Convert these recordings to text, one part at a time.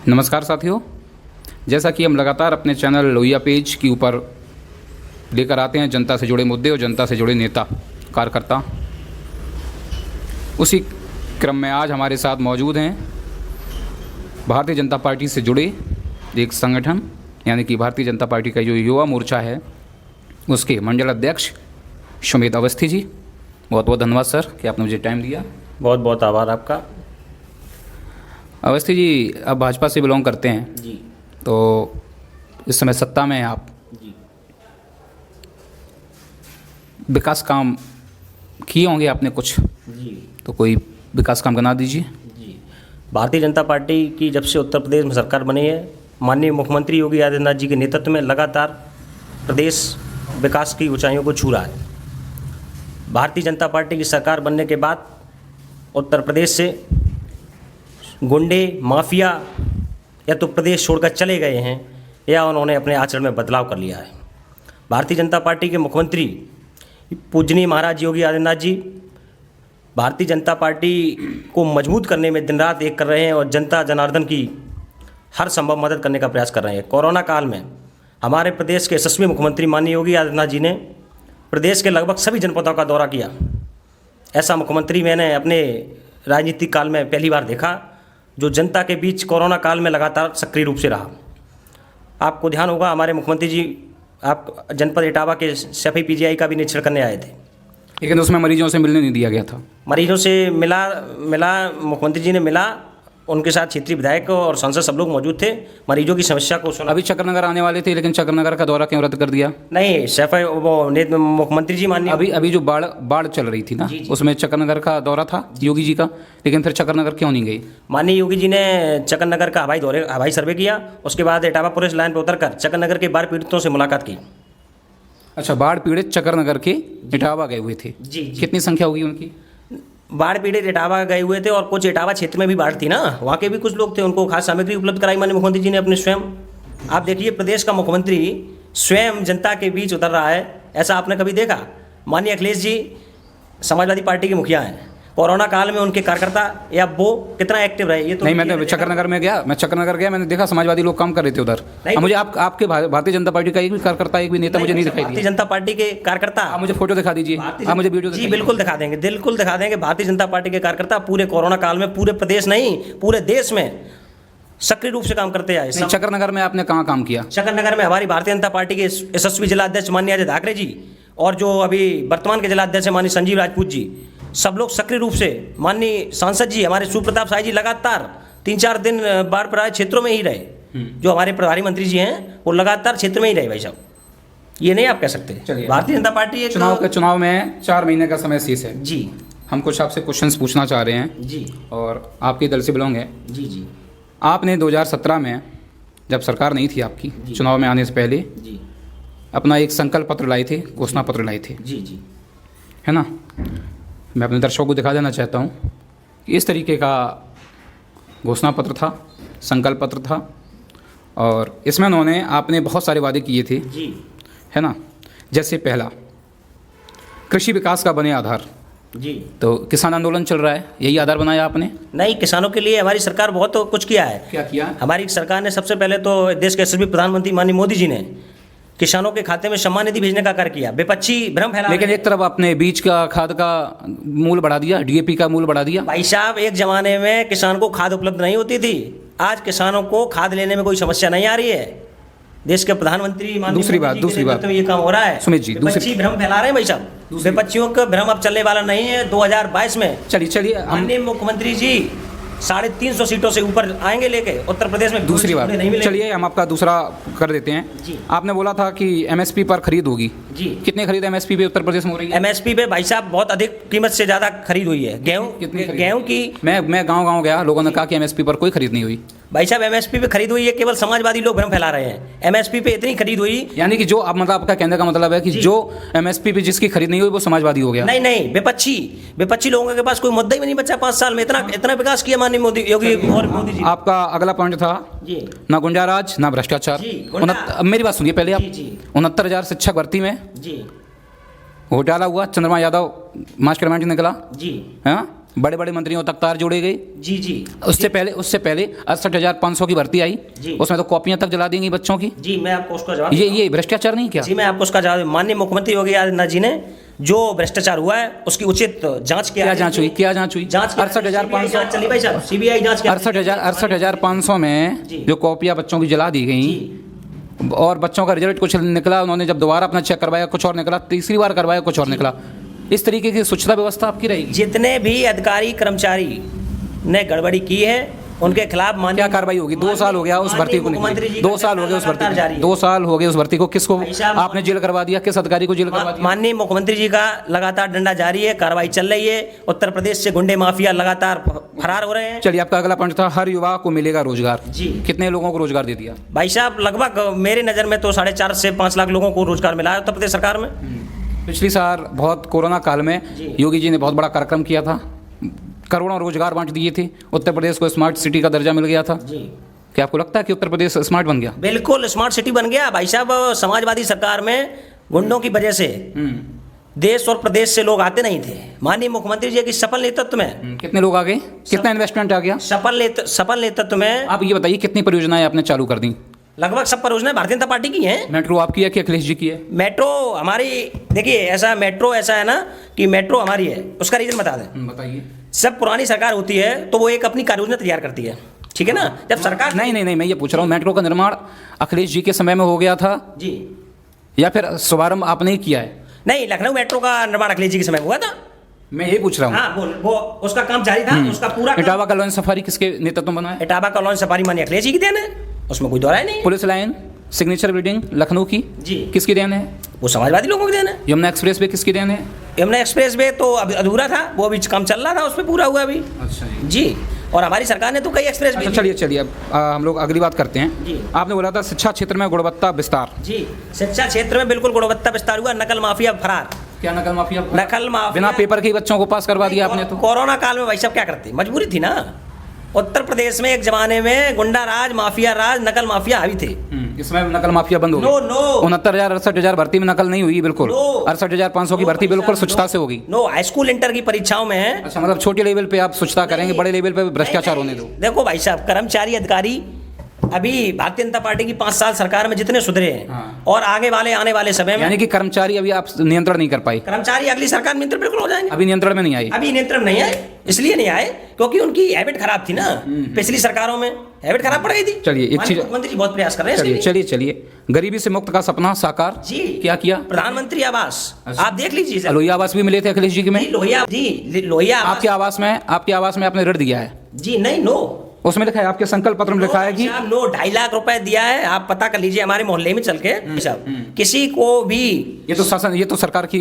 नमस्कार साथियों, जैसा कि हम लगातार अपने चैनल लोहिया पेज के ऊपर लेकर आते हैं जनता से जुड़े मुद्दे और जनता से जुड़े नेता कार्यकर्ता, उसी क्रम में आज हमारे साथ मौजूद हैं भारतीय जनता पार्टी से जुड़े एक संगठन यानी कि भारतीय जनता पार्टी का जो युवा मोर्चा है उसके मंडल अध्यक्ष सुमित अवस्थी जी। बहुत बहुत धन्यवाद सर कि आपने मुझे टाइम दिया। बहुत बहुत आभार आपका। अवस्थी जी, अब भाजपा से बिलोंग करते हैं जी। तो इस समय सत्ता में हैं आप। जी। विकास काम किए होंगे आपने कुछ, जी। तो कोई विकास काम बना दीजिए। जी। भारतीय जनता पार्टी की जब से उत्तर प्रदेश में सरकार बनी है, माननीय मुख्यमंत्री योगी आदित्यनाथ जी के नेतृत्व में लगातार प्रदेश विकास की ऊंचाइयों को छू रहा है। भारतीय जनता पार्टी की सरकार बनने के बाद उत्तर प्रदेश से गुंडे माफिया या तो प्रदेश छोड़कर चले गए हैं या उन्होंने अपने आचरण में बदलाव कर लिया है। भारतीय जनता पार्टी के मुख्यमंत्री पूजनीय महाराज योगी आदित्यनाथ जी भारतीय जनता पार्टी को मजबूत करने में दिन रात एक कर रहे हैं और जनता जनार्दन की हर संभव मदद करने का प्रयास कर रहे हैं। कोरोना काल में हमारे प्रदेश के यशस्वी मुख्यमंत्री माननीय योगी आदित्यनाथ जी ने प्रदेश के लगभग सभी जनपदों का दौरा किया। ऐसा मुख्यमंत्री मैंने अपने राजनीतिक काल में पहली बार देखा, जो जनता के बीच कोरोना काल में लगातार सक्रिय रूप से रहा। आपको ध्यान होगा, हमारे मुख्यमंत्री जी आप जनपद इटावा के सफाई पीजीआई का भी निरीक्षण करने आए थे, लेकिन उसमें मरीजों से मिलने नहीं दिया गया था। मरीजों से मिला मुख्यमंत्री जी ने मिला, उनके साथ क्षेत्रीय विधायक और सांसद सब लोग मौजूद थे, मरीजों की समस्या को सुना। अभी चक्करनगर आने वाले थे, लेकिन चक्करनगर का दौरा क्यों रद्द कर दिया? नहीं, सफाई वो मुख्यमंत्री जी माननीय अभी जो बाढ़ चल रही थी ना, उसमें चक्करनगर का दौरा था योगी जी का, लेकिन फिर चक्करनगर क्यों नहीं गई? माननीय योगी जी ने चक्करनगर का हवाई सर्वे किया, उसके बाद इटावा पुलिस लाइन पर उतरकर चक्करनगर के बाढ़ पीड़ितों से मुलाकात की। अच्छा, बाढ़ पीड़ित चक्करनगर के इटावा गए हुए थे। जी। कितनी संख्या होगी उनकी? बाढ़ पीड़ित इटावा गए हुए थे और कुछ इटावा क्षेत्र में भी बाढ़ थी ना, वहाँ के भी कुछ लोग थे, उनको खास सामग्री उपलब्ध कराई माननीय मुख्यमंत्री जी ने अपने स्वयं। आप देखिए, प्रदेश का मुख्यमंत्री स्वयं जनता के बीच उतर रहा है, ऐसा आपने कभी देखा? माननीय अखिलेश जी समाजवादी पार्टी के मुखिया हैं, कोरोना काल में उनके कार्यकर्ता या वो कितना एक्टिव रहे, ये तो नहीं। मैं चक्करनगर में गया, मैंने देखा समाजवादी लोग काम कर रहे थे उधर। मुझे आपके भारतीय जनता पार्टी का एक भी कार्यकर्ता, एक भी नेता मुझे नहीं दिखाई दिया। भारतीय जनता पार्टी के कार्यकर्ता, आप मुझे फोटो दिखा दीजिए, आप मुझे वीडियो। जी बिल्कुल दिखा देंगे, बिल्कुल दिखा देंगे। भारतीय जनता पार्टी के कार्यकर्ता पूरे कोरोना काल में पूरे प्रदेश नहीं पूरे देश में सक्रिय रूप से काम करते आए। चक्करनगर में आपने कहाँ काम किया? चक्करनगर में हमारी भारतीय जनता पार्टी के यशस्वी जिला अध्यक्ष माननीय अजय धाकरे जी और जो अभी वर्तमान के जिला अध्यक्ष माननीय संजीव राजपूत जी, सब लोग सक्रिय रूप से, माननीय सांसद जी हमारे सुप्रताप शाही जी लगातार 3-4 दिन बाढ़ प्रभावित क्षेत्रों में ही रहे। जो हमारे प्रभारी मंत्री जी हैं वो लगातार क्षेत्र में ही रहे। भाई साहब, ये नहीं आप कह सकते। भारतीय जनता पार्टी चुनाव में 4 महीने का समय शेष है जी। हम कुछ आपसे क्वेश्चंस पूछना चाह रहे हैं जी, और आपके दल से बिलोंग है। जी जी। आपने 2017 में, जब सरकार नहीं थी आपकी, चुनाव में आने से पहले जी, अपना एक संकल्प पत्र लाए थे, घोषणा पत्र लाए थे। जी जी, है ना? मैं अपने दर्शकों को दिखा देना चाहता हूँ कि इस तरीके का घोषणा पत्र था, संकल्प पत्र था, और इसमें उन्होंने आपने बहुत सारे वादे किए थे जी, है ना? जैसे पहला, कृषि विकास का बने आधार। जी। तो किसान आंदोलन चल रहा है, यही आधार बनाया आपने? नहीं, किसानों के लिए हमारी सरकार बहुत कुछ किया है। क्या किया? हमारी सरकार ने सबसे पहले तो देश के यशस्वी प्रधानमंत्री माननीय मोदी जी ने किसानों के खाते में सम्मान निधि भेजने का कार्य किया। विपक्षी भ्रम फैला, लेकिन एक तरफ आपने बीज का, खाद का मूल्य बढ़ा दिया, डीएपी का मूल्य बढ़ा दिया। भाई साहब, एक जमाने में किसान को खाद उपलब्ध नहीं होती थी, आज किसानों को खाद लेने में कोई समस्या नहीं आ रही है। देश के प्रधानमंत्री दूसरी बात ये काम हो रहा है। सुमित जी, विपक्षी भ्रम फैला रहे हैं भाई साहब। विपक्षियों का भ्रम अब चलने वाला नहीं है। 2022 में चलिए माननीय मुख्यमंत्री जी 350 सीटों से ऊपर आएंगे लेके उत्तर प्रदेश में। दूसरी बात, चलिए हम आपका दूसरा कर देते हैं जी। आपने बोला था कि एमएसपी पर खरीद होगी जी। कितने खरीद एमएसपी पे उत्तर प्रदेश में हो रही है? एमएसपी पे भाई साहब बहुत अधिक कीमत से ज्यादा खरीद हुई है। गेहूं की मैं गांव गया, लोगों ने कहा कि एमएसपी पर कोई खरीद नहीं हुई। भाई साहब, एमएसपी पे खरीद हुई है, केवल समाजवादी लोग भ्रम फैला रहे हैं। एमएसपी पे इतनी खरीद हुई, यानी कि जो आप मतलब आपका कहने का मतलब है कि जो एमएसपी पे जिसकी खरीद नहीं हुई वो समाजवादी हो गया? नहीं, विपक्षी लोगों के पास कोई मुद्दा ही नहीं बचा। 5 साल में इतना विकास किया माननीय मोदी जी। आपका अगला पॉइंट था जी, ना गुंडाराज ना भ्रष्टाचार। मेरी बात सुनिए पहले आप। 69,000 शिक्षक भर्ती में जी घोटाला हुआ, चंद्रमा यादव मास्टरमाइंड निकला जी। हाँ, बड़े बड़े मंत्रियों तक तार जोड़े गए। जी जी उससे पहले 68,500 की भर्ती आई, जी। उसमें तो कॉपियां तक जला दी गई बच्चों की। जी, मैं आपको उसका जवाब ये भ्रष्टाचार नहीं क्या? जी, मैं आपको उसका जवाब, माननीय मुख्यमंत्री योगी आदित्यनाथ जी ने जो भ्रष्टाचार हुआ है उसकी उचित जांच किया। क्या जांच हुई? क्या जांच हुई? जांच 68,500 चली भाई साहब, सीबीआई जांच 68,500 में जी। जो कॉपियां बच्चों की जला दी गई और बच्चों का रिजल्ट कुछ निकला, उन्होंने जब दोबारा अपना चेक करवाया कुछ और निकला, तीसरी बार करवाया कुछ और निकला। इस तरीके की स्वच्छता व्यवस्था आपकी रहेगी? जितने भी अधिकारी कर्मचारी ने गड़बड़ी की है उनके खिलाफ क्या कार्रवाई होगी? 2 साल हो गया उस भर्ती को, 2 साल हो गए उस भर्ती को, 2 साल हो गए उस भर्ती को। किसको आपने जेल करवा दिया? किस अधिकारी को जेल करवा दिया? माननीय मुख्यमंत्री जी का लगातार डंडा जारी है, कार्रवाई चल रही है। उत्तर प्रदेश से गुंडे माफिया लगातार फरार हो रहे हैं। चलिए, आपका अगला पॉइंट था हर युवा को मिलेगा रोजगार। जी। कितने लोगों को रोजगार दे दिया? भाई साहब, लगभग मेरे नज़र में तो 4.5 से 5 लाख लोगों को रोजगार मिला है उत्तर प्रदेश सरकार में। पिछली साल बहुत कोरोना काल में योगी जी ने बहुत बड़ा कार्यक्रम किया था, करोड़ों रोजगार बांट दिए थे, उत्तर प्रदेश को स्मार्ट सिटी का दर्जा मिल गया था। जी। क्या आपको लगता है कि उत्तर प्रदेश स्मार्ट बन गया? बिल्कुल स्मार्ट सिटी बन गया भाई साहब। समाजवादी सरकार में गुंडों की वजह से देश और प्रदेश से लोग आते नहीं थे। माननीय मुख्यमंत्री जी के सफल नेतृत्व में कितने लोग आ गए? कितना इन्वेस्टमेंट आ गया? सफल नेतृत्व में आप ये बताइए कितनी परियोजनाएं आपने चालू कर दी? लगभग सब परियोजनाएं भारतीय जनता पार्टी की हैं। मेट्रो आपकी है कि अखिलेश जी की है? मेट्रो हमारी, देखिए मेट्रो ऐसा है ना कि मेट्रो हमारी है, उसका रीजन बता दें। बताइए। सब पुरानी सरकार होती है तो वो एक अपनी कार्य योजना तैयार करती है, ठीक है ना। जब सरकार नहीं, मैं ये पूछ रहा हूँ, मेट्रो का निर्माण अखिलेश जी के समय में हो गया था जी, या फिर शुभारंभ आपने ही किया है? नहीं, लखनऊ मेट्रो का निर्माण अखिलेश जी के समय में हुआ था। मैं यही पूछ रहा हूँ। हाँ, वो उसका काम जारी था, उसका पूरा इटावा का लॉन्च सफारी किसके नेतृत्व में बना है? इटावा का लॉन्च सफारी माननीय अखिलेश जी की देन है, उसमें कोई दोहराई नहीं। Police line signature building Lucknow की जी किसकी देन है? वो समाजवादी लोगों की देन है। यमुना एक्सप्रेस वे किसकी देन है? यमुना एक्सप्रेस वे तो अभी अधूरा था, वो अभी काम चल रहा था, उस पर पूरा हुआ अभी। अच्छा जी, और हमारी सरकार ने तो कई एक्सप्रेस अच्छा, चलिए अब हम लोग अगली बात करते हैं। जी। आपने बोला था शिक्षा क्षेत्र में गुणवत्ता विस्तार। जी, शिक्षा क्षेत्र में बिल्कुल गुणवत्ता विस्तार हुआ। नकल माफिया फरार। क्या नकल माफिया? नकल माफिया बिना पेपर के ही बच्चों को पास करवा दिया आपने तो। कोरोना काल में भाई साहब क्या करते, मजबूरी थी ना। उत्तर प्रदेश में एक जमाने में गुंडा राज, माफिया राज, नकल माफिया हावी थे। इसमें नकल माफिया बंद हो गई। नो 69,000 68,000 भर्ती में नकल नहीं हुई बिल्कुल। 68,500 की भर्ती बिल्कुल स्वच्छता से होगी। नो, हाई स्कूल इंटर की परीक्षाओं में है। अच्छा, मतलब छोटे लेवल पे आप स्वच्छता करेंगे, बड़े लेवल पे भ्रष्टाचार होने दो। देखो भाई साहब, कर्मचारी अधिकारी अभी भारतीय जनता पार्टी की 5 साल सरकार में जितने सुधरे हैं, हाँ। और आने वाले समय में, यानी कि कर्मचारी अभी आप नियंत्रण नहीं कर पाए। कर्मचारी अगली सरकार में नियंत्रण बिल्कुल हो जाएंगे। अभी नियंत्रण में नहीं आई। अभी नियंत्रण नहीं आए, इसलिए नहीं आए क्योंकि उनकी हैबिट खराब थी ना। पिछली सरकारों में हैबिट खराब पड़ गई थी। चलिए, एक चीज, मुख्यमंत्री जी बहुत प्रयास कर रहे हैं। चलिए गरीबी से मुक्त का सपना साकार जी। क्या किया? प्रधानमंत्री आवास, आप देख लीजिए। लोहिया आवास भी मिले थे अखिलेश जी के में। लोहिया आपके आवास में आपने ऋण दिया है जी? नहीं, नो, उसमें लिखा है, आपके संकल्प पत्र में लिखा है कि नो 2.5 लाख रुपए दिया है। आप पता कर लीजिए हमारे मोहल्ले में चल के साहब, किसी को भी। ये तो सरकार की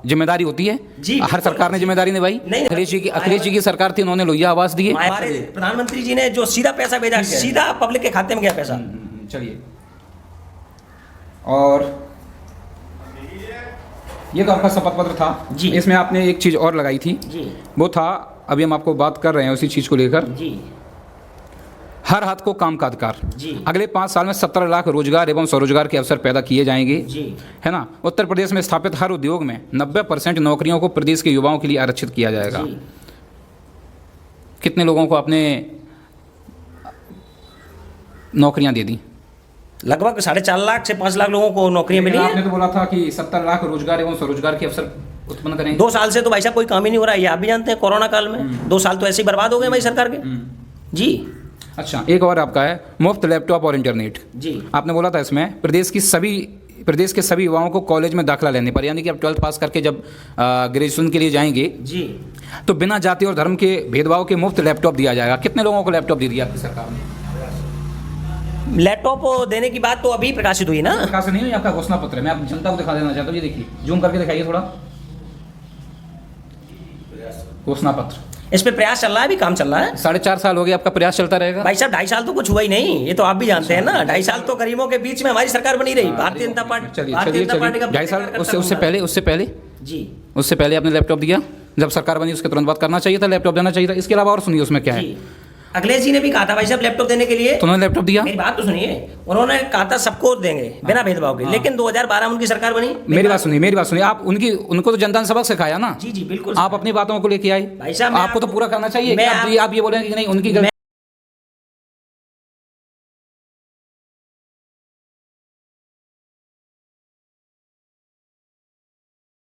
जिम्मेदारी होती है जी। हर सरकार ने जिम्मेदारी निभाई। अखिलेश जी की सरकार थी, उन्होंने लोहिया आवास दिए। हमारे प्रधानमंत्री जी ने जो सीधा पैसा भेजा, सीधा पब्लिक के खाते में गया पैसा। चलिए, और ये तो आपका शपथ पत्र था जी। इसमें आपने एक चीज और लगाई थी जी। वो था, अभी हम आपको बात कर रहे हैं उसी चीज को लेकर, जी। हर हाथ को काम का अधिकार। जी। अगले 5 साल में 17 लाख रोजगार एवं स्वरोजगार के अवसर पैदा किए जाएंगे। जी। है ना। उत्तर प्रदेश में स्थापित हर उद्योग में 90% नौकरियों को प्रदेश के युवाओं के लिए आरक्षित किया जाएगा। जी। कितने लोगों को आपने नौकरियां दे दी? लगभग 4.5 लाख से 5 लाख लोगों को नौकरियां मिली आपने हैं। तो बोला था कि 70 लाख रोजगार एवं स्वरोजगार के अवसर उत्पन्न करेंगे। 2 साल से तो भाई साहब कोई काम ही नहीं हो रहा है, ये आप भी जानते हैं। कोरोना काल में 2 साल तो ऐसे ही बर्बाद हो गए हमारी सरकार के। जी। अच्छा, एक और आपका है मुफ्त लैपटॉप और इंटरनेट। जी। आपने बोला था इसमें प्रदेश के सभी युवाओं को कॉलेज में दाखिला लेने पर, यानी कि आप 12th पास करके जब ग्रेजुएशन के लिए जाएंगे जी, तो बिना जाति और धर्म के भेदभाव के मुफ्त लैपटॉप दिया जाएगा। कितने लोगों को लैपटॉप दे दिया आपकी सरकार ने? लैपटॉप देने की बात तो अभी प्रकाशित हुई ना। प्रकाश नहीं हुई, आपका घोषणा पत्र है। मैं आप जनता को दिखा देना चाहता हूँ। ये देखिए, जूम करके दिखाइए थोड़ा, घोषणा पत्र। इस पे प्रयास चल रहा है, अभी काम चल रहा है। 4.5 साल हो गए, आपका प्रयास चलता रहेगा। भाई साहब 2.5 साल तो कुछ हुआ ही नहीं, ये तो आप भी जानते हैं ना। 2.5 साल तो गरीबों के बीच में हमारी सरकार बनी रही, भारतीय जनता पार्टी। चलिए, 2.5 साल उससे पहले जी, उससे पहले आपने लैपटॉप दिया। जब सरकार बनी उसके तुरंत बाद करना चाहिए था, लैपटॉप देना चाहिए था। इसके अलावा और सुनिए उसमें क्या है। अखिलेश जी ने भी कहा था भाई साहब लैपटॉप देने के लिए, तो उन्होंने लैपटॉप दिया। मेरी बात तो सुनिए, उन्होंने कहा था सबको देंगे बिना भेदभाव के, लेकिन 2012 में उनकी सरकार बनी। मेरी बात सुनिए, आप उनको तो जनता ने सबक सिखाया ना। जी बिल्कुल, आप अपनी बातों को लेके आए, भाई साहब आपको तो पूरा करना चाहिए। आप ये बोलेंगे कि नहीं उनकी